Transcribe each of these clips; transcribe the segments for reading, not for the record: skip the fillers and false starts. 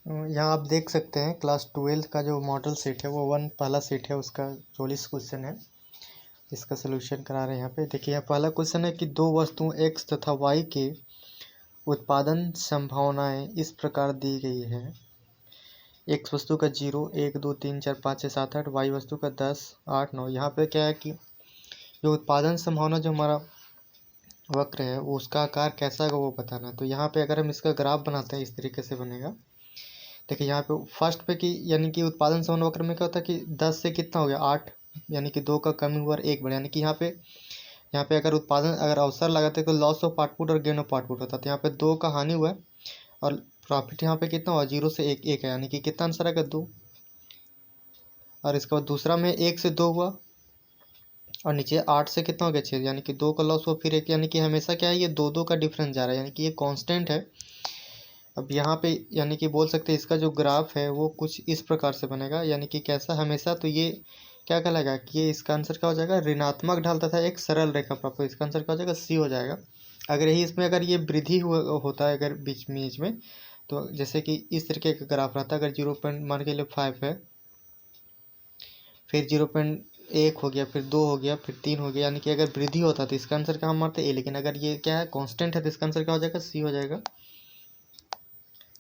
यहाँ आप देख सकते हैं क्लास 12 का जो मॉडल सेट है वो पहला सेट है, उसका 44 क्वेश्चन है। इसका सोल्यूशन करा रहे हैं। यहाँ पे देखिए, यहाँ पहला क्वेश्चन है कि दो वस्तुओं x तथा y के उत्पादन संभावनाएं इस प्रकार दी गई है। x वस्तु का 0, 1, 2, 3, 4, 5, 6, 7, 8, y वस्तु का 10, 8, 9। यहाँ पे क्या है कि जो उत्पादन संभावना जो हमारा वक्र है वो उसका आकार कैसा होगा वो बताना है। तो यहाँ पे अगर हम इसका ग्राफ बनाते हैं इस तरीके से बनेगा। देखिए यहाँ पे फर्स्ट पे कि यानी कि उत्पादन संभावना वक्र में क्या होता है कि 10 से कितना हो गया 8, यानी कि 2 का कमी हुआ और 1 बढ़ा, यानी कि यहाँ पे अगर उत्पादन अगर अवसर लगाते तो लॉस ऑफ आउटपुट और गेन ऑफ आउटपुट होता। तो यहाँ पे 2 का हानि हुआ है और प्रॉफिट यहाँ पे कितना हुआ 0 से 1, 1 है, यानी कि कितना आंसर आएगा 2। और इसके बाद दूसरा में 1 से 2 हुआ और नीचे 8 से कितना हो गया 6, यानी कि 2 का लॉस हुआ फिर 1, यानी कि हमेशा क्या है ये 2 का डिफरेंस जा रहा है, यानी कि ये कांस्टेंट है। अब यहाँ पे यानी कि बोल सकते हैं इसका जो ग्राफ है वो कुछ इस प्रकार से बनेगा, यानी कि कैसा हमेशा। तो ये क्या कहलाएगा कि ये इसका आंसर क्या हो जाएगा, ऋणात्मक ढाल तथा एक सरल रेखा प्राप्त हो, इसका आंसर क्या हो जाएगा सी हो जाएगा। अगर यही इसमें अगर ये वृद्धि होता है अगर बीच में तो जैसे कि इस तरीके का ग्राफ रहता है, अगर 0 पॉइंट मान के लिए 5 है, फिर 0.1 हो गया, फिर 2 हो गया, फिर 3 हो गया, यानी कि अगर वृद्धि होता है तो इसका आंसर क्या हम मारते ए। लेकिन अगर ये क्या है कांस्टेंट है तो इसका आंसर क्या हो जाएगा सी हो जाएगा,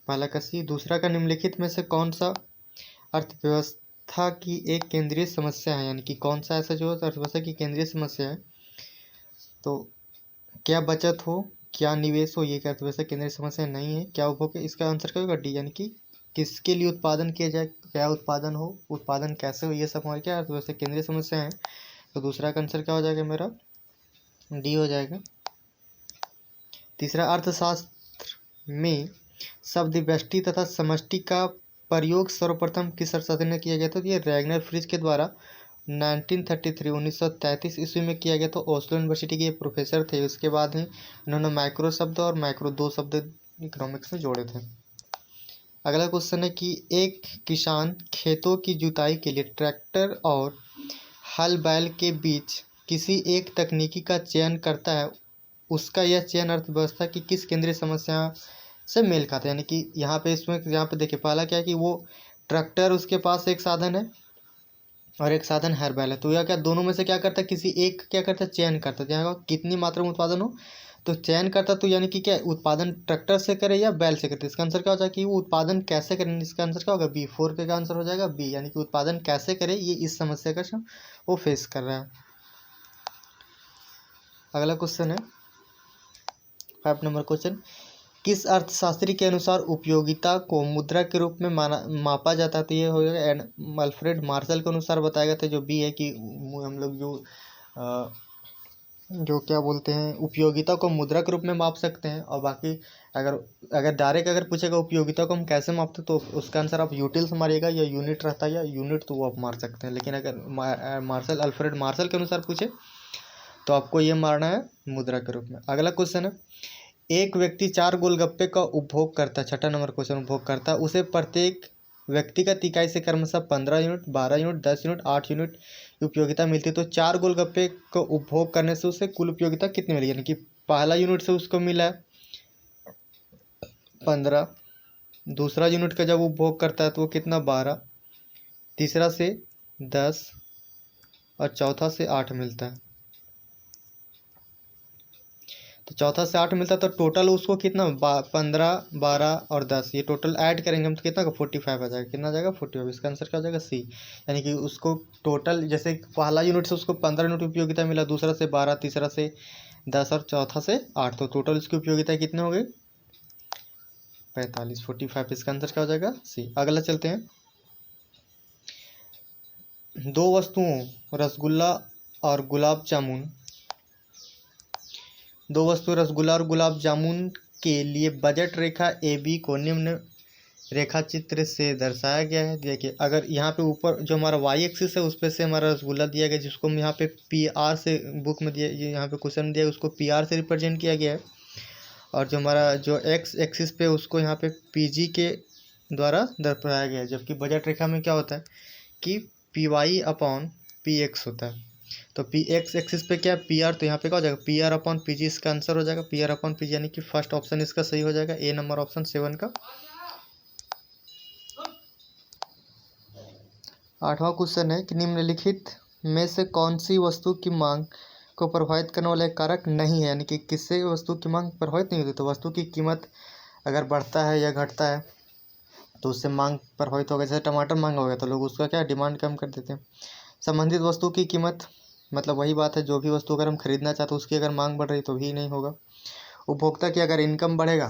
पहला का सी। दूसरा का निम्नलिखित में से कौन सा अर्थव्यवस्था की एक केंद्रीय समस्या है, यानी कि कौन सा ऐसा जो अर्थव्यवस्था की केंद्रीय समस्या है। तो क्या बचत हो, क्या निवेश हो, ये क्या अर्थव्यवस्था केंद्रीय समस्या नहीं है। क्या उपभोग, इसका आंसर क्या होगा डी, यानी कि किसके लिए उत्पादन किया जाए, क्या उत्पादन हो, उत्पादन कैसे हो, ये सब हमारे क्या अर्थव्यवस्था केंद्रीय समस्या है। तो दूसरा का आंसर क्या हो जाएगा मेरा डी हो जाएगा। तीसरा, अर्थशास्त्र में शब्द व्यष्टि तथा समष्टि का प्रयोग सर्वप्रथम किस अर्थशास्त्री ने किया गया था। तो ये रैगनर फ्रिज के द्वारा 1933 ईस्वी में किया गया था। ओस्लो यूनिवर्सिटी के ये प्रोफेसर थे। उसके बाद ही उन्होंने माइक्रो शब्द और माइक्रो 2 शब्द इकोनॉमिक्स में जोड़े थे। अगला क्वेश्चन है कि एक किसान खेतों की जुताई के लिए ट्रैक्टर और हल बैल के बीच किसी एक तकनीकी का चयन करता है, उसका यह चयन अर्थव्यवस्था की किस केंद्रीय समस्या से मेल खाता है। यानी कि यहाँ पे इसमें यहाँ पे देखिए पहला क्या है कि वो ट्रैक्टर उसके पास एक साधन है और एक साधन हर बैल है। तो यह क्या दोनों में से क्या करता है किसी एक क्या करता है चयन करता है, यहाँ कितनी मात्रा में उत्पादन हो तो चयन करता। तो यानी कि क्या उत्पादन ट्रैक्टर से करे या बैल से करे, इसका आंसर क्या हो जाएगा कि वो उत्पादन कैसे करें, इसका आंसर क्या होगा बी। 4 का आंसर हो जाएगा बी, यानी कि उत्पादन कैसे करे ये इस समस्या का वो फेस कर रहा है। अगला क्वेश्चन है 5 नंबर क्वेश्चन, किस अर्थशास्त्री के अनुसार उपयोगिता को मुद्रा के रूप में मापा जाता है। तो ये हो गया अल्फ्रेड मार्शल के अनुसार बताया गया था जो बी है कि हम लोग जो क्या बोलते हैं उपयोगिता को मुद्रा के रूप में माप सकते हैं। और बाकी अगर डायरेक्ट अगर पूछेगा उपयोगिता को हम कैसे मापते तो उसका आंसर आप यूटिल्स मारिएगा या यूनिट रहता है या यूनिट तो वो आप मार सकते हैं। लेकिन अगर अल्फ्रेड मार्शल के अनुसार पूछे तो आपको ये मारना है मुद्रा के रूप में। अगला क्वेश्चन है, एक व्यक्ति 4 गोलगप्पे का उपभोग करता है, 6 नंबर क्वेश्चन उपभोग करता है, उसे प्रत्येक व्यक्तिगत इकाई से क्रमशः 15 यूनिट, 12 यूनिट, 10 यूनिट, 8 यूनिट उपयोगिता मिलती है। तो 4 गोलगप्पे को उपभोग करने से उसे कुल उपयोगिता कितनी मिली, यानी कि पहला यूनिट से उसको मिला है 15, दूसरा यूनिट का जब उपभोग करता है तो वो कितना 12, तीसरा से 10 और चौथा से 8 मिलता है। तो चौथा से 8 मिलता है तो टोटल उसको कितना 15, 12 और 10 ये टोटल ऐड करेंगे हम तो कितना का 45 आ जाएगा। कितना जाएगा 45, इसका आंसर क्या हो जाएगा सी। यानी कि उसको टोटल जैसे पहला यूनिट से उसको 15 यूनिट उपयोगिता मिला, दूसरा से 12, तीसरा से 10 और चौथा से 8, तो टोटल उसकी उपयोगिता कितनी हो गई 45, 45, इसका आंसर क्या हो जाएगा सी। अगला चलते हैं, दो वस्तुओं रसगुल्ला और गुलाब जामुन, दो वस्तु रसगुल्ला और गुलाब जामुन के लिए बजट रेखा ए बी को निम्न रेखा चित्र से दर्शाया गया है। देखिए अगर यहाँ पे ऊपर जो हमारा वाई एक्सिस है उस पर से हमारा रसगुल्ला दिया गया जिसको हम यहाँ पे पी आर से बुक में दिया, यहाँ पे क्वेश्चन दिया उसको पी आर से रिप्रेजेंट किया गया है। और जो हमारा जो एक्स एक्सिस पे उसको यहाँ पे पी जी के द्वारा दर्शाया गया है। जबकि बजट रेखा में क्या होता है कि P Y upon P X होता है। तो पी एक्स एक्सिस पे क्या है पी आर, तो यहाँ पे क्या हो जाएगा P R upon P G, इसका आंसर हो जाएगा P R upon P G, यानी कि फर्स्ट ऑप्शन इसका सही हो जाएगा ए नंबर ऑप्शन 7 का। 8वां क्वेश्चन है कि निम्नलिखित में से कौन सी वस्तु की मांग को प्रभावित करने वाला एक कारक नहीं है, यानी कि किससे वस्तु की मांग प्रभावित नहीं होती। तो वस्तु की कीमत अगर बढ़ता है या घटता है तो उससे मांग प्रभावित होगा। जैसे टमाटर महंगा हो गया तो लोग उसका क्या डिमांड कम कर देते हैं। संबंधित वस्तु की कीमत, मतलब वही बात है, जो भी वस्तु अगर हम खरीदना चाहते हैं उसकी अगर मांग बढ़ रही तो भी नहीं होगा। उपभोक्ता की अगर इनकम बढ़ेगा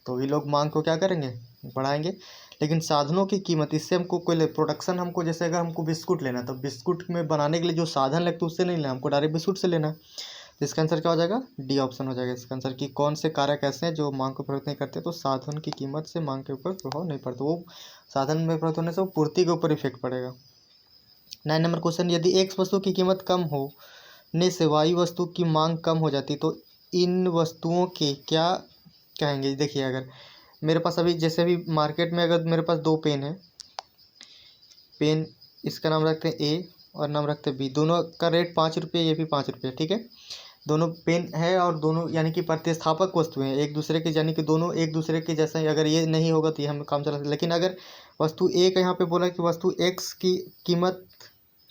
तो भी लोग मांग को क्या करेंगे, बढ़ाएंगे। लेकिन साधनों की कीमत, इससे हमको कोई प्रोडक्शन, हमको जैसे अगर हमको बिस्कुट लेना है तो बिस्कुट में बनाने के लिए जो साधन लगते उससे नहीं लेना, हमको डायरेक्ट बिस्कुट से लेना है। तो इसका आंसर क्या हो जाएगा, डी ऑप्शन हो जाएगा इसका आंसर। कि कौन से कारक ऐसे हैं जो मांग को प्रभावित नहीं करते। तो साधन की कीमत से मांग के ऊपर प्रभाव नहीं पड़ता, वो साधन में प्रभावित होने से वो पूर्ति के ऊपर इफेक्ट पड़ेगा। 9 नंबर क्वेश्चन, यदि एक्स वस्तु की कीमत कम होने से वाई वस्तु की मांग कम हो जाती तो इन वस्तुओं के क्या कहेंगे। देखिए, अगर मेरे पास अभी जैसे अभी मार्केट में अगर मेरे पास 2 पेन है, पेन इसका नाम रखते हैं ए और नाम रखते हैं बी, दोनों का रेट 5 रुपये, ये भी 5 रुपये, ठीक है। दोनों पेन है और दोनों यानी कि प्रतिस्थापक वस्तुएं हैं एक दूसरे के, यानी कि दोनों एक दूसरे के जैसा ही। अगर ये नहीं होगा तो ये हम काम चला सकते। लेकिन अगर वस्तु ए का यहाँ पे बोला कि वस्तु एक्स की कीमत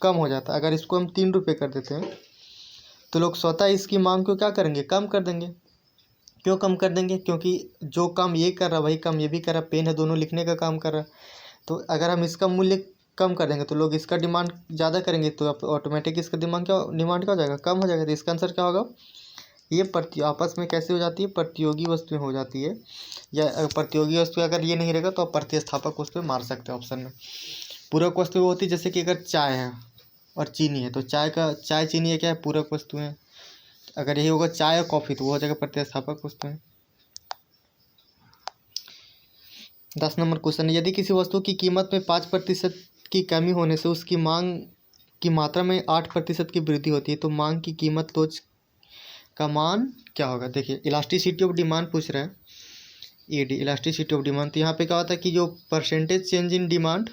कम हो जाता है, अगर इसको हम 3 रुपये कर देते हैं तो लोग स्वतः इसकी मांग को क्या करेंगे, कम कर देंगे। क्यों कम कर देंगे, क्योंकि जो काम ये कर रहा वही काम ये भी कर रहा, पेन है, दोनों लिखने का काम कर रहा है। तो अगर हम इसका मूल्य कम कर देंगे तो लोग इसका डिमांड ज़्यादा करेंगे, तो ऑटोमेटिक इसका डिमांड क्या हो जाएगा, कम हो जाएगा। तो इसका आंसर क्या होगा, ये आपस में कैसे हो जाती है, प्रतियोगी वस्तुएं हो जाती है। या प्रतियोगी वस्तु अगर ये नहीं रहेगा तो आप प्रतिस्थापक वस्तुएं मार सकते हैं ऑप्शन में। पूरक वस्तु वो होती है, जैसे कि अगर चाय है और चीनी है तो चाय चीनी है क्या है, पूरक वस्तुएं। अगर यही होगा चाय और कॉफ़ी तो वो हो जाएगा प्रतिस्थापक वस्तुएं। 10 नंबर क्वेश्चन, यदि किसी वस्तु की कीमत में 5% की कमी होने से उसकी मांग की मात्रा में 8% की वृद्धि होती है तो मांग की कीमत लोच का मान क्या होगा। देखिए, इलास्टिसिटी ऑफ डिमांड पूछ रहा है, ईडी इलास्टिसिटी ऑफ डिमांड। तो यहाँ पे क्या होता है कि जो परसेंटेज चेंज इन डिमांड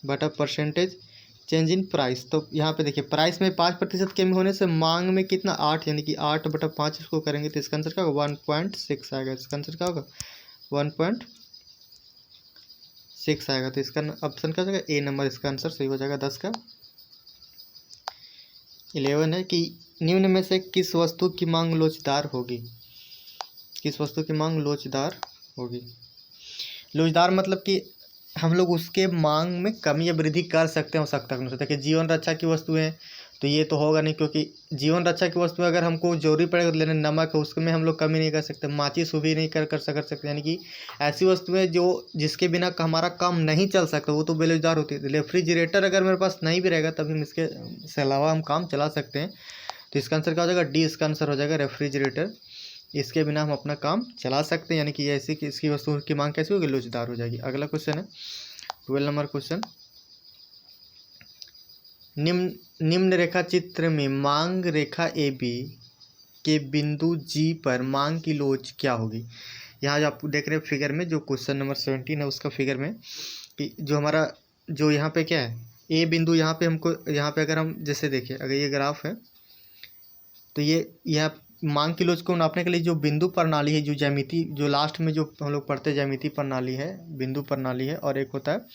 बटा परसेंटेज चेंज इन प्राइस। तो यहाँ पे देखिए, प्राइस में 5% कमी होने से मांग में कितना, 8, यानी कि 8/5 इसको करेंगे तो इसका आंसर क्या होगा, 1.6 आएगा। इसका आंसर क्या होगा, 1.6 आएगा। तो इसका ऑप्शन क्या हो जाएगा, ए नंबर इसका आंसर सही हो जाएगा 10 का। 11 है कि निम्न में से किस वस्तु की मांग लोचदार होगी। किस वस्तु की मांग लोचदार होगी। लोचदार मतलब कि हम लोग उसके मांग में कमी या वृद्धि कर सकते हैं आवश्यकता के अनुसार। देखिए, जीवन रक्षा की वस्तुएं तो ये तो होगा नहीं, क्योंकि जीवन रक्षा की वस्तु अगर हमको जरूरी पड़ेगा तो लेने, नमक है उसमें हम लोग कमी नहीं कर सकते, माचिस वो भी नहीं कर सकते। यानी कि ऐसी वस्तुएं जो जिसके बिना हमारा काम नहीं चल सकता वो तो बेरोजगार होती है। रेफ्रिजरेटर अगर मेरे पास नहीं भी रहेगा तभी हम इसके से अलावा हम काम चला सकते हैं। तो इसका आंसर क्या हो जाएगा, डी इसका आंसर हो जाएगा, रेफ्रिजरेटर। इसके बिना हम अपना काम चला सकते हैं, यानी कि ऐसी कि इसकी वस्तु की मांग कैसी होगी, लोचदार हो जाएगी। अगला क्वेश्चन है 12 नंबर क्वेश्चन, निम्न रेखा चित्र में मांग रेखा ए बी के बिंदु जी पर मांग की लोच क्या होगी। यहाँ जो आप देख रहे हैं फिगर में, जो क्वेश्चन नंबर 17 है उसका फिगर में, कि जो हमारा जो यहाँ पे क्या है, ए बिंदु, यहाँ पे हमको, यहाँ पे अगर हम जैसे देखिए, अगर ये ग्राफ है तो ये यहाँ मांग की लोच को नापने के लिए जो बिंदु प्रणाली है, जो ज्यामिति, जो लास्ट में जो हम लोग पढ़ते हैं ज्यामिति प्रणाली है, बिंदु प्रणाली है, और एक होता है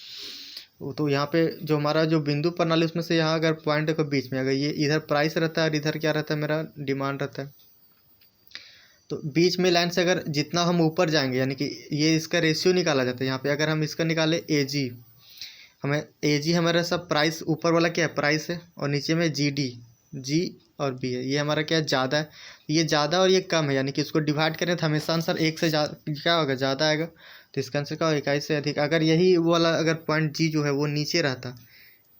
तो यहाँ पे जो हमारा जो बिंदु प्रणाली उसमें से यहाँ अगर पॉइंट के बीच में अगर ये इधर प्राइस रहता है और इधर क्या रहता है, मेरा डिमांड रहता है, तो बीच में लाइन से अगर जितना हम ऊपर जाएंगे, यानी कि ये इसका रेशियो निकाला जाता है। यहाँ पे अगर हम इसका निकाले ए जी, हमें ए जी हमारा सब प्राइस, ऊपर वाला क्या है प्राइस है और नीचे में जी डी, जी और बी है, ये हमारा क्या ज़्यादा है, ये ज़्यादा और ये कम है, यानी कि इसको डिवाइड करें तो हमेशा आंसर एक से क्या होगा, ज़्यादा आएगा। तो इसका आंसर क्या होगा, 21 से अधिक। अगर यही वाला अगर पॉइंट जी जो है वो नीचे रहता,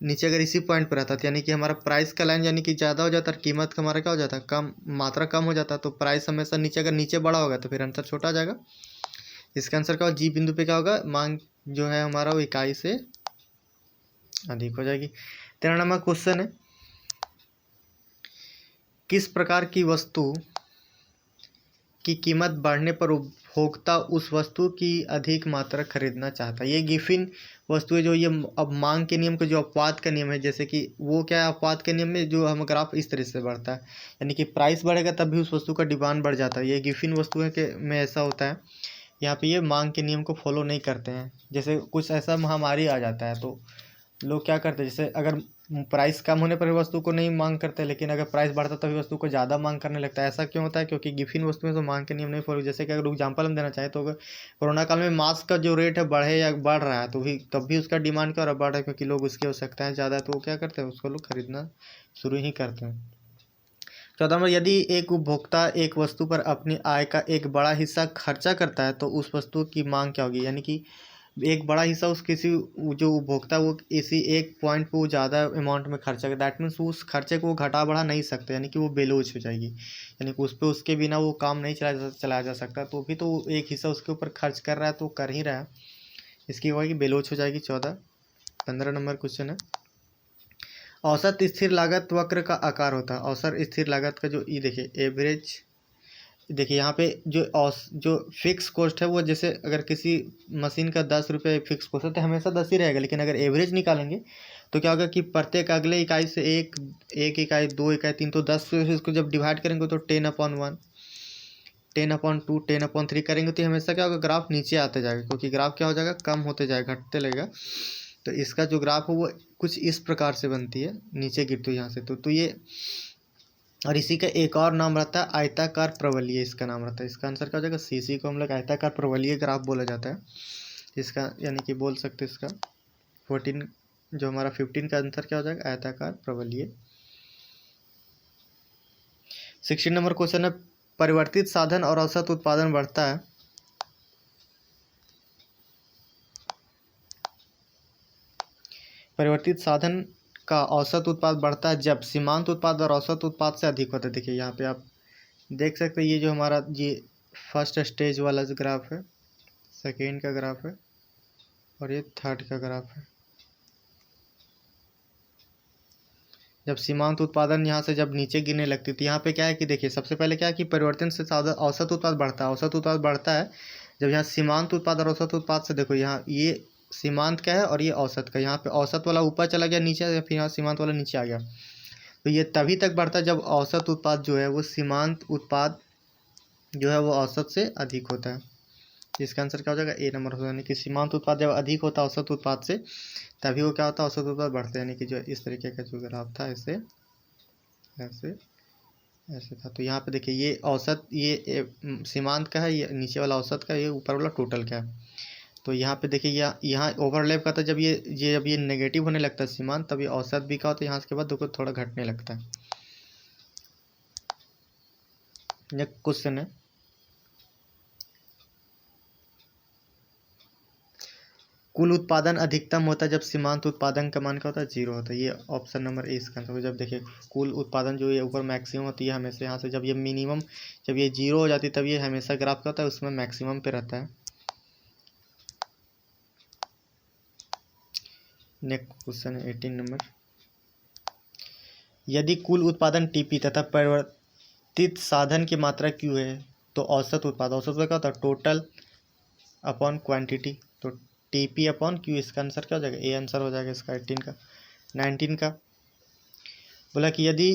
नीचे अगर इसी पॉइंट पर रहता तो यानी कि हमारा प्राइस का लाइन यानी कि ज़्यादा हो जाता, कीमत का हमारा क्या हो जाता, कम, मात्रा कम हो जाता। तो प्राइस हमेशा नीचे, अगर नीचे बड़ा होगा तो फिर आंसर छोटा आ जाएगा। इसका आंसर क्या होगा, जी बिंदु पे क्या होगा, मांग जो है हमारा वो 21 से अधिक हो जाएगी। 13 नंबर क्वेश्चन है, किस प्रकार की वस्तु की कीमत बढ़ने पर उपभोक्ता उस वस्तु की अधिक मात्रा खरीदना चाहता है। ये गिफिन वस्तुएं जो, ये अब मांग के नियम का जो अपवाद का नियम है, जैसे कि वो क्या है, अपवाद के नियम में जो हम ग्राफ इस तरह से बढ़ता है, यानी कि प्राइस बढ़ेगा तब भी उस वस्तु का डिमांड बढ़ जाता है। ये गिफिन वस्तुएं के में ऐसा होता है यहाँ पे ये मांग के नियम को फॉलो नहीं करते हैं। जैसे कुछ ऐसा महामारी आ जाता है तो लोग क्या करते हैं, जैसे अगर प्राइस कम होने पर वस्तु को नहीं मांग करते, लेकिन अगर प्राइस बढ़ता तभी वस्तु को ज़्यादा मांग करने लगता है। ऐसा क्यों होता है? क्योंकि गिफिन वस्तु में तो मांग के नियम नहीं फॉलो। जैसे कि अगर एग्जाम्पल हम देना चाहें तो अगर कोरोना काल में मास्क का जो रेट है बढ़े या बढ़ रहा है तो भी तब भी उसका डिमांड क्या हो रहा है? बढ़ रहा है, क्योंकि लोग उसकी आवश्यकता है ज़्यादा, तो वो क्या करते हैं, उसको लोग खरीदना शुरू ही करते हैं। 14 नंबर, यदि एक उपभोक्ता एक वस्तु पर अपनी आय का एक बड़ा हिस्सा खर्चा करता है तो उस वस्तु की मांग क्या होगी? यानी कि एक बड़ा हिस्सा उस किसी जो उपभोक्ता वो इसी एक पॉइंट पे वो ज़्यादा अमाउंट में खर्चा करता है, दैट मीन्स उस खर्चे को वो घटा बढ़ा नहीं सकते, यानी कि वो बेलोज हो जाएगी। यानी कि उस पर उसके बिना वो काम नहीं चलाया जा सकता, तो भी तो एक हिस्सा उसके ऊपर खर्च कर रहा है तो कर ही रहा है, इसकी होगी बेलोज हो जाएगी। 15 नंबर क्वेश्चन है, औसत स्थिर लागत वक्र का आकार होता है। औसत स्थिर लागत का जो ये देखिए एवरेज, देखिए यहाँ पे जो फिक्स कॉस्ट है वो, जैसे अगर किसी मशीन का 10 रुपये फिक्स कॉस्ट है तो हमेशा 10 ही रहेगा, लेकिन अगर एवरेज निकालेंगे तो क्या होगा कि प्रत्येक अगले इकाई से एक इकाई, 2 इकाई, 3, तो 10 से इसको जब डिवाइड करेंगे तो 10/1, 10/2, 10/3 करेंगे तो हमेशा क्या होगा, ग्राफ नीचे आते जाएगा, क्योंकि ग्राफ क्या हो जाएगा, कम होते जाएगा, घटते लगेगा। तो इसका जो ग्राफ है वो कुछ इस प्रकार से बनती है, नीचे गिरती है यहाँ से, तो ये, और इसी का एक और नाम रहता है आयताकार प्रवलीय, इसका नाम रहता है। इसका आंसर क्या हो जाएगा? सीसी को हम लोग आयताकार प्रवलीय ग्राफ बोला जाता है इसका, यानी कि बोल सकते हैं इसका 14, जो हमारा 15 का आंसर क्या हो जाएगा? आयताकार प्रवलीय। 16 नंबर क्वेश्चन है, परिवर्तित साधन और औसत उत्पादन बढ़ता है। परिवर्तित साधन का औसत उत्पाद बढ़ता है जब सीमांत उत्पाद और औसत उत्पाद से अधिक होता है। देखिए यहाँ पे आप देख सकते हैं, ये जो हमारा ये फर्स्ट स्टेज वाला जो ग्राफ है, सेकेंड का ग्राफ है और ये थर्ड का ग्राफ है। जब सीमांत उत्पादन यहाँ से जब नीचे गिरने लगती तो यहाँ पे क्या है कि देखिए सबसे पहले क्या है कि परिवर्तन से औसत उत्पाद बढ़ता है। औसत उत्पाद बढ़ता है जब यहाँ सीमांत उत्पाद और औसत उत्पाद से, देखो यहाँ ये सीमांत का है और ये औसत का, यहाँ पे औसत वाला ऊपर चला गया नीचे, या फिर यहाँ सीमांत वाला नीचे आ गया, तो ये तभी तक बढ़ता है जब औसत उत्पाद जो है वो सीमांत उत्पाद जो है वो औसत से अधिक होता है। इसका आंसर क्या हो जाएगा? ए नंबर हो जाएगा। यानी कि सीमांत उत्पाद जब अधिक होता है औसत उत्पाद से तभी वो क्या होता है? औसत उत्पाद बढ़ता है। यानी कि जो इस तरीके का जो ग्राफ था ऐसे ऐसे ऐसे था। तो यहाँ पे देखिए ये औसत, ये सीमांत का है, ये नीचे वाला औसत का, ये ऊपर वाला टोटल का है। तो यहाँ पे देखिए यहाँ ओवरलैप का था, जब ये नेगेटिव होने लगता है सीमांत, तभी औसत भी का होता है, यहाँ के बाद देखो थोड़ा घटने लगता है। नेक्स्ट क्वेश्चन है, कुल उत्पादन अधिकतम होता है जब सीमांत उत्पादन का मान क्या होता है? 0 होता है। ये ऑप्शन नंबर ए इसका आंसर। जब देखिए कुल उत्पादन जो ये ऊपर मैक्सिमम होती है हमेशा, यहाँ से जब ये मिनिमम, जब ये 0 हो जाती है तब ये हमेशा ग्राफ क्या होता है? उसमें मैक्सिमम पे रहता है। नेक्स्ट क्वेश्चन है 18 नंबर, यदि कुल उत्पादन टीपी तथा परिवर्तित साधन की मात्रा क्यू है तो औसत उत्पाद क्या होता है? टोटल अपॉन क्वांटिटी, तो टीपी अपॉन क्यू, इसका आंसर क्या हो जाएगा? ए आंसर हो जाएगा इसका 18 का। 19 का बोला कि यदि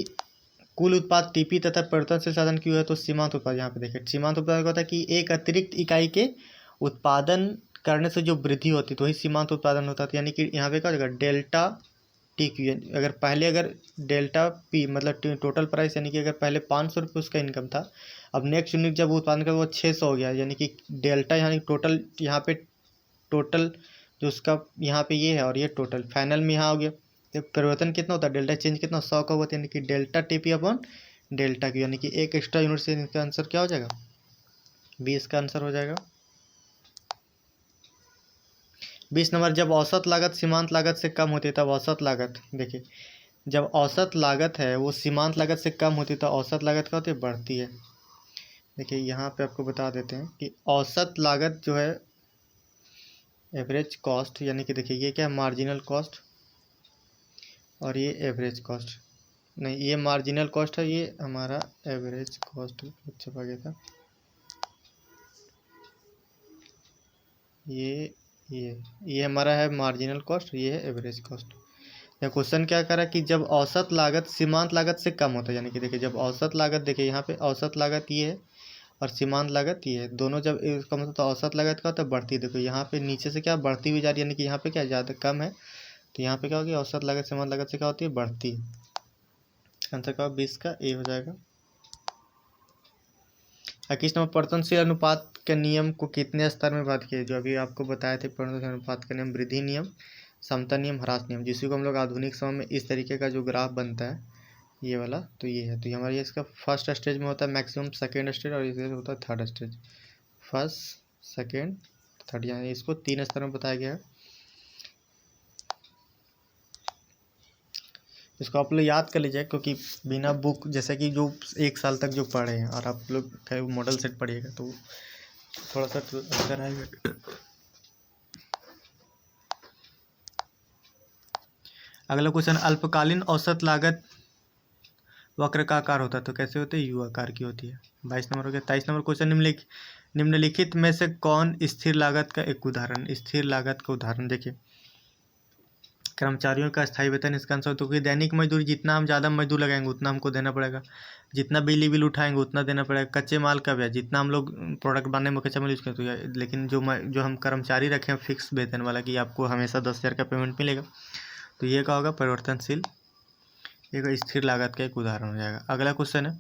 कुल उत्पाद टीपी तथा परिवर्तनशील साधन क्यू है तो सीमांत उत्पाद, यहाँ पे देखिए सीमांत उत्पाद क्या होता है कि एक अतिरिक्त इकाई के उत्पादन करने से जो वृद्धि होती है तो वही सीमांत उत्पादन होता है। यानी कि यहाँ पे क्या हो जाएगा? डेल्टा टी क्यू, अगर डेल्टा पी मतलब टोटल प्राइस, यानी कि अगर पहले 500 रुपये उसका इनकम था, अब नेक्स्ट यूनिट जब वो उत्पादन कर वो 600 हो गया, यानी कि डेल्टा यानी टोटल, यहाँ पे टोटल जो उसका यहाँ पे ये है और ये टोटल फाइनल में यहाँ हो गया, तो परिवर्तन कितना होता है? डेल्टा चेंज कितना? 100 का होता है, यानी कि delta TP upon delta Q, यानी कि एक एक्स्ट्रा यूनिट से इसका आंसर क्या हो जाएगा? 20 का आंसर हो जाएगा। 20 नंबर, जब औसत लागत सीमांत लागत से कम होती है तब औसत लागत, देखिए जब औसत लागत है वो सीमांत लागत से कम होती है तो औसत लागत क्या होती है? बढ़ती है। देखिए यहाँ पे आपको बता देते हैं कि औसत लागत जो है एवरेज कॉस्ट, यानी कि देखिए ये क्या है? मार्जिनल कॉस्ट, और ये एवरेज कॉस्ट, नहीं ये मार्जिनल कॉस्ट है, ये हमारा एवरेज कॉस्ट छपा गया था, ये हमारा है मार्जिनल कॉस्ट, ये है एवरेज कॉस्ट। या क्वेश्चन क्या करा कि जब औसत लागत सीमांत लागत से कम होता है, यानी कि देखिए जब औसत लागत, देखिए यहाँ पे औसत लागत ये है और सीमांत लागत ये है, दोनों जब इसका मतलब तो औसत लागत क्या होता है, बढ़ती। देखो यहाँ पे नीचे से क्या बढ़ती हुई जा रही है, यानी कि यहाँ पे क्या ज़्यादा कम है, तो यहाँ पे क्या होगी, औसत लागत सीमांत लागत से क्या होती है, बढ़ती। आंसर क्या होगा, 20 का ए हो जाएगा। 21 नंबर, परिवर्तनशील अनुपात के नियम को कितने स्तर में बात किया, जो अभी आपको बताए थे, परिवर्तनशील अनुपात का नियम, वृद्धि नियम, समता नियम, ह्रास नियम, जिसी को हम लोग आधुनिक समय में इस तरीके का जो ग्राफ बनता है ये वाला, तो ये है। तो ये हमारा, ये इसका फर्स्ट स्टेज में होता है मैक्सिमम, सेकेंड स्टेज, और इसका होता है third stage, first second third, यानी इसको 3 स्तर में बताया गया है। इसको आप लोग याद कर लीजिए, क्योंकि बिना बुक, जैसे कि जो 1 साल तक जो पढ़े हैं और आप लोग का मॉडल सेट पढ़िएगा तो थोड़ा सा तो अंतर आएगा। अगला क्वेश्चन, अल्पकालीन औसत लागत वक्र का आकार होता है, तो कैसे होते हैं, यू आकार की होती है। 22 नंबर हो गया। 23 नंबर क्वेश्चन, निम्नलिखित में से कौन स्थिर लागत का एक उदाहरण, स्थिर लागत का उदाहरण देखिए, कर्मचारियों का स्थायी वेतन, इसका आंसर, तो कि दैनिक मजदूरी, जितना हम ज़्यादा मजदूर लगाएंगे उतना हमको देना पड़ेगा, जितना बिजली बिल उठाएंगे उतना देना पड़ेगा। कच्चे माल का ब्याज, जितना हम लोग प्रोडक्ट बनाने में कच्चा माल यूज करते हैं, लेकिन जो हम कर्मचारी रखे हैं फिक्स वेतन वाला कि आपको हमेशा 10,000 का पेमेंट मिलेगा, तो ये क्या होगा, परिवर्तनशील, एक स्थिर लागत का एक उदाहरण हो जाएगा। अगला क्वेश्चन है,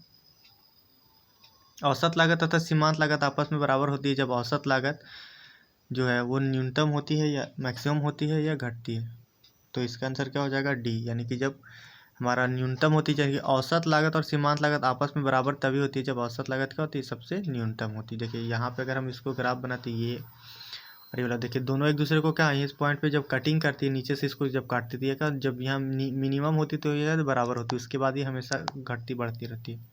औसत लागत तथा सीमांत लागत आपस में बराबर होती है जब औसत लागत जो है वो न्यूनतम होती है या मैक्सिमम होती है या घटती है, तो इसका आंसर क्या हो जाएगा, डी, यानी कि जब हमारा न्यूनतम होती है, औसत लागत और सीमांत लागत आपस में बराबर तभी होती है जब औसत लागत क्या होती है, सबसे न्यूनतम होती है। देखिए यहाँ पे अगर हम इसको ग्राफ बनाते ये और ये वाला, देखिए दोनों एक दूसरे को क्या है, इस पॉइंट पे जब कटिंग करती है नीचे से इसको जब काटती थी, क्या जब यहाँ मिनिमम होती तो ये बराबर होती, उसके बाद ये हमेशा घटती बढ़ती रहती है।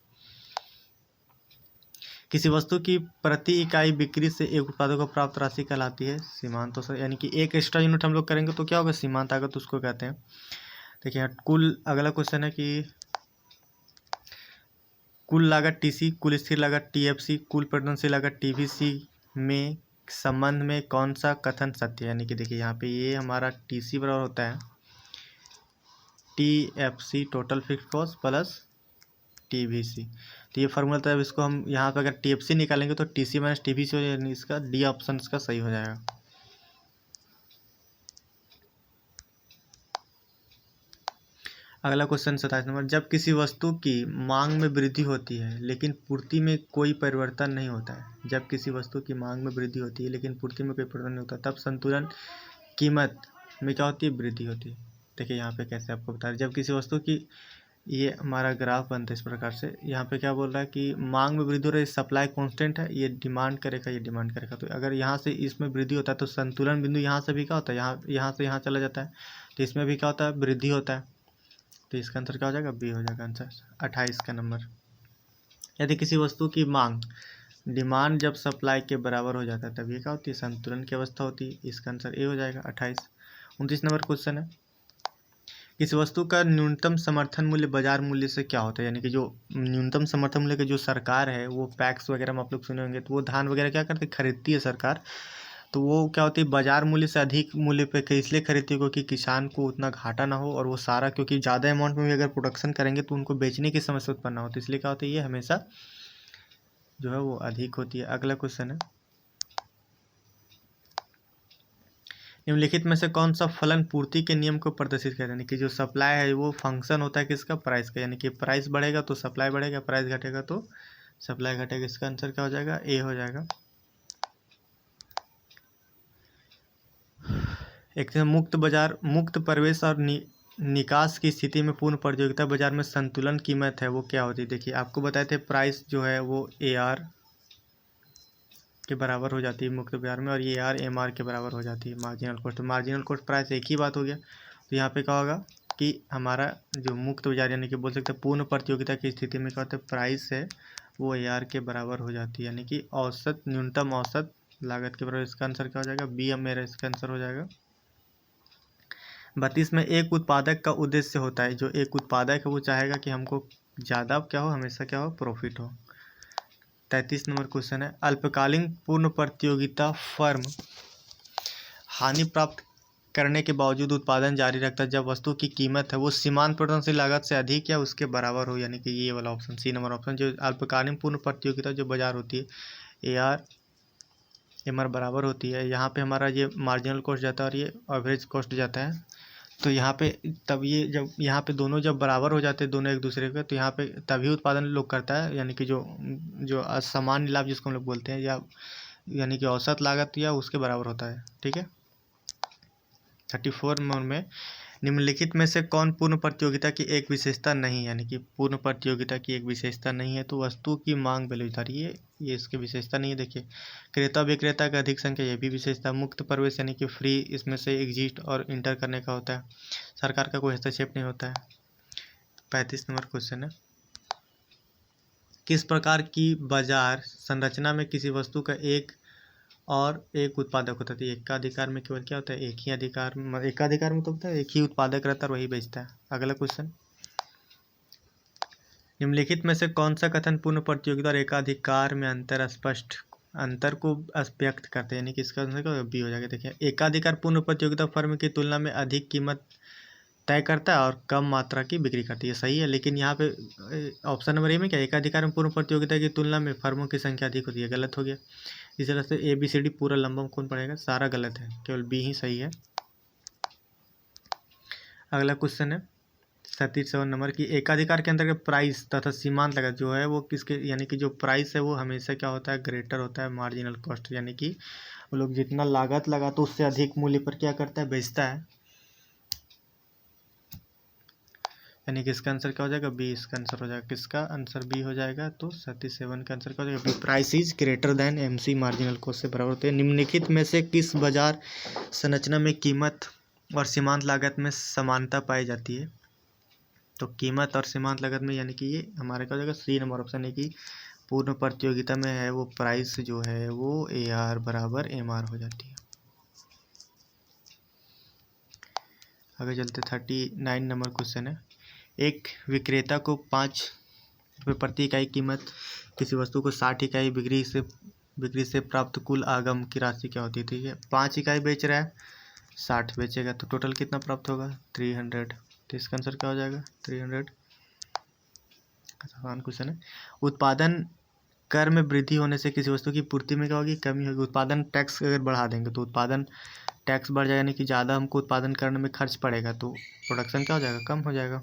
किसी वस्तु की प्रति इकाई बिक्री से एक उत्पादों को प्राप्त राशि कहलाती है सीमांत औसत, यानी कि एक एक्स्ट्रा यूनिट हम लोग करेंगे तो क्या होगा, सीमांत लागत उसको कहते हैं। देखिए कुल, अगला क्वेश्चन है कि कुल लागत टीसी, कुल स्थिर लागत टीएफसी, कुल परिवर्तनशील लागत टीवीसी में संबंध में कौन सा कथन सत्य है, यानी कि देखिए यहाँ पे ये हमारा टीसी बराबर होता है TFC, total fix cost plus TVC, तो ये फार्मूला था। अब इसको हम यहाँ पे अगर टीएफसी निकालेंगे तो टीसी माइनस टीवीसी हो जाएगा, इसका डी ऑप्शन इसका सही हो जाएगा। अगला क्वेश्चन 27 नंबर, जब किसी वस्तु की मांग में वृद्धि होती है लेकिन पूर्ति में कोई परिवर्तन नहीं होता है, जब किसी वस्तु की मांग में वृद्धि होती है लेकिन पूर्ति में कोई परिवर्तन नहीं होता, तब संतुलन कीमत में क्या होती है, वृद्धि होती है। देखिए यहाँ पे कैसे आपको बता रहे, जब किसी वस्तु की, ये हमारा ग्राफ बनता है इस प्रकार से, यहाँ पे क्या बोल रहा है कि मांग में वृद्धि हो रही है, सप्लाई कांस्टेंट है, ये डिमांड करेगा, ये डिमांड करेगा, तो अगर यहाँ से इसमें वृद्धि होता है तो संतुलन बिंदु यहाँ से भी क्या होता है, यहाँ से यहाँ चला जाता है, तो इसमें भी क्या होता है, वृद्धि होता है, तो इसका आंसर क्या हो जाएगा, बी हो जाएगा आंसर 28 का नंबर। यदि किसी वस्तु की मांग, डिमांड जब सप्लाई के बराबर हो जाता है तब ये क्या होती है, संतुलन की अवस्था होती है, इसका आंसर ए हो जाएगा 28। 29 नंबर क्वेश्चन है, किसी वस्तु का न्यूनतम समर्थन मूल्य बाजार मूल्य से क्या होता है, यानी कि जो न्यूनतम समर्थन मूल्य की जो सरकार है वो पैक्स वगैरह में आप लोग सुने होंगे, तो वो धान वगैरह क्या करती है, खरीदती है सरकार, तो वो क्या होती है, बाजार मूल्य से अधिक मूल्य पे इसलिए खरीदती है क्योंकि किसान को उतना घाटा ना हो, और वो सारा, क्योंकि ज़्यादा अमाउंट में भी अगर प्रोडक्शन करेंगे तो उनको बेचने की समस्या उत्पन्न ना हो, तो इसलिए क्या होता है, ये हमेशा जो है वो अधिक होती है। अगला क्वेश्चन है, निम्नलिखित में से कौन सा फलन पूर्ति के नियम को प्रदर्शित करता है, यानी कि जो सप्लाई है वो फंक्शन होता है किसका, प्राइस का, यानी कि प्राइस बढ़ेगा तो सप्लाई बढ़ेगा, प्राइस घटेगा तो सप्लाई घटेगा, इसका आंसर क्या हो जाएगा, ए हो जाएगा। एक मुक्त बाजार, मुक्त प्रवेश और निकास की स्थिति में पूर्ण प्रतियोगिता बाजार में संतुलन कीमत है वो क्या होती है। देखिए आपको बताए थे प्राइस जो है वो ए आर के बराबर हो जाती है मुक्त बाजार में, और ये आर एम आर के बराबर हो जाती है मार्जिनल कॉस्ट, तो मार्जिनल कॉस्ट प्राइस एक ही बात हो गया, तो यहाँ पे क्या होगा कि हमारा जो मुक्त बाजार, यानी कि बोल सकते हैं पूर्ण प्रतियोगिता की स्थिति में क्या होता है, प्राइस है वो ए आर के बराबर हो जाती है, यानी कि औसत, न्यूनतम औसत लागत के बराबर, इसका आंसर क्या हो जाएगा, बी मेरा इसका आंसर हो जाएगा। 32 में, एक उत्पादक का उद्देश्य होता है, जो एक उत्पादक है वो चाहेगा कि हमको ज़्यादा क्या हो, हमेशा क्या हो, प्रॉफिट हो। 33 नंबर क्वेश्चन है, अल्पकालीन पूर्ण प्रतियोगिता फर्म हानि प्राप्त करने के बावजूद उत्पादन जारी रखता है जब वस्तु की कीमत है वो सीमांत परिवर्तनशील लागत से अधिक या उसके बराबर हो, यानी कि ये वाला ऑप्शन सी नंबर ऑप्शन। जो अल्पकालीन पूर्ण प्रतियोगिता जो बाजार होती है AR/MR बराबर होती है, यहाँ पे हमारा ये मार्जिनल कॉस्ट जाता है और ये एवरेज कॉस्ट जाता है। तो यहाँ पे तब ये जब यहाँ पे दोनों जब बराबर हो जाते हैं दोनों एक दूसरे के, तो यहाँ पे तभी उत्पादन लोग करता है, यानी कि जो जो सामान्य लाभ जिसको हम लोग बोलते हैं, या यानी कि औसत लागत या उसके बराबर होता है। ठीक है। 34 नंबर में निम्नलिखित में से कौन पूर्ण प्रतियोगिता की एक विशेषता नहीं, यानी कि पूर्ण प्रतियोगिता की एक विशेषता नहीं है। तो वस्तु की मांग बेरोजगारी, ये इसकी विशेषता नहीं है। देखिए, क्रेता विक्रेता का अधिक संख्या, ये भी विशेषता। मुक्त प्रवेश यानी कि फ्री, इसमें से एग्जिट और इंटर करने का होता है। सरकार का कोई हस्तक्षेप नहीं होता है। 35 नंबर क्वेश्चन है, किस प्रकार की बाजार संरचना में किसी वस्तु का एक उत्पादक होता है। एक का अधिकार में केवल क्या होता है, एक ही अधिकार में, एकाधिकार में तो होता है एक ही उत्पादक रहता है और वही बेचता है। अगला क्वेश्चन, निम्नलिखित में से कौन सा कथन पूर्ण प्रतियोगिता और एकाधिकार में अंतर को व्यक्त करते हैं, यानी कि इसका आंसर बी हो जाएगा। देखिए, एकाधिकार पूर्ण प्रतियोगिता फर्म की तुलना में अधिक कीमत तय करता है और कम मात्रा की बिक्री करती है, सही है। लेकिन यहाँ पे ऑप्शन नंबर ए में क्या, एकाधिकार में पूर्ण प्रतियोगिता की तुलना में फर्मों की संख्या अधिक होती है, गलत हो गया। इस तरह से ABCD पूरा लंबा कौन पड़ेगा, सारा गलत है, केवल बी ही सही है। अगला क्वेश्चन है 37 नंबर की, एकाधिकार के अंतर्गत प्राइस तथा सीमांत लागत जो है वो किसके, यानी कि जो प्राइस है वो हमेशा क्या होता है, ग्रेटर होता है मार्जिनल कॉस्ट, यानी कि वो लोग जितना लागत लगा तो उससे अधिक मूल्य पर क्या करता है, बेचता है। यानी कि इसका आंसर क्या हो जाएगा, बी इसका आंसर हो जाएगा। किसका आंसर बी हो जाएगा, तो 37 का आंसर क्या हो जाएगा, B. Price is greater than MC marginal cost से बराबर होते हैं। निम्नलिखित में से किस बाजार संरचना में कीमत और सीमांत लागत में समानता पाई जाती है। तो कीमत और सीमांत लागत में, यानी कि ये हमारे क्या हो जाएगा, सी नंबर ऑप्शन है कि पूर्ण प्रतियोगिता में है वो प्राइस जो है वो AR बराबर MR हो जाती है। आगे चलते 39 नंबर क्वेश्चन है, एक विक्रेता को 5 रुपये प्रति इकाई कीमत किसी वस्तु को 60 इकाई बिक्री से प्राप्त कुल आगम की राशि क्या होती है। ठीक है, 5 इकाई बेच रहा है, 60 बेचेगा, तो टोटल कितना प्राप्त होगा, 300। तो इसका आंसर क्या हो जाएगा, 300। आसान क्वेश्चन है। उत्पादन कर में वृद्धि होने से किसी वस्तु की पूर्ति में क्या होगी, कमी होगी। उत्पादन टैक्स अगर बढ़ा देंगे तो उत्पादन टैक्स बढ़ जाएगा, यानी कि ज़्यादा हमको उत्पादन करने में खर्च पड़ेगा, तो प्रोडक्शन क्या हो जाएगा, कम हो जाएगा।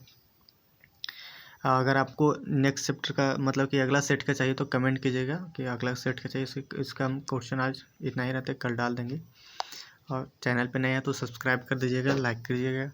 अगर आपको नेक्स्ट चैप्टर का मतलब कि अगला सेट का चाहिए तो कमेंट कीजिएगा कि अगला सेट का चाहिए। इसका हम क्वेश्चन आज इतना ही रहता है, कल डाल देंगे। और चैनल पे नए हैं तो सब्सक्राइब कर दीजिएगा, लाइक कीजिएगा।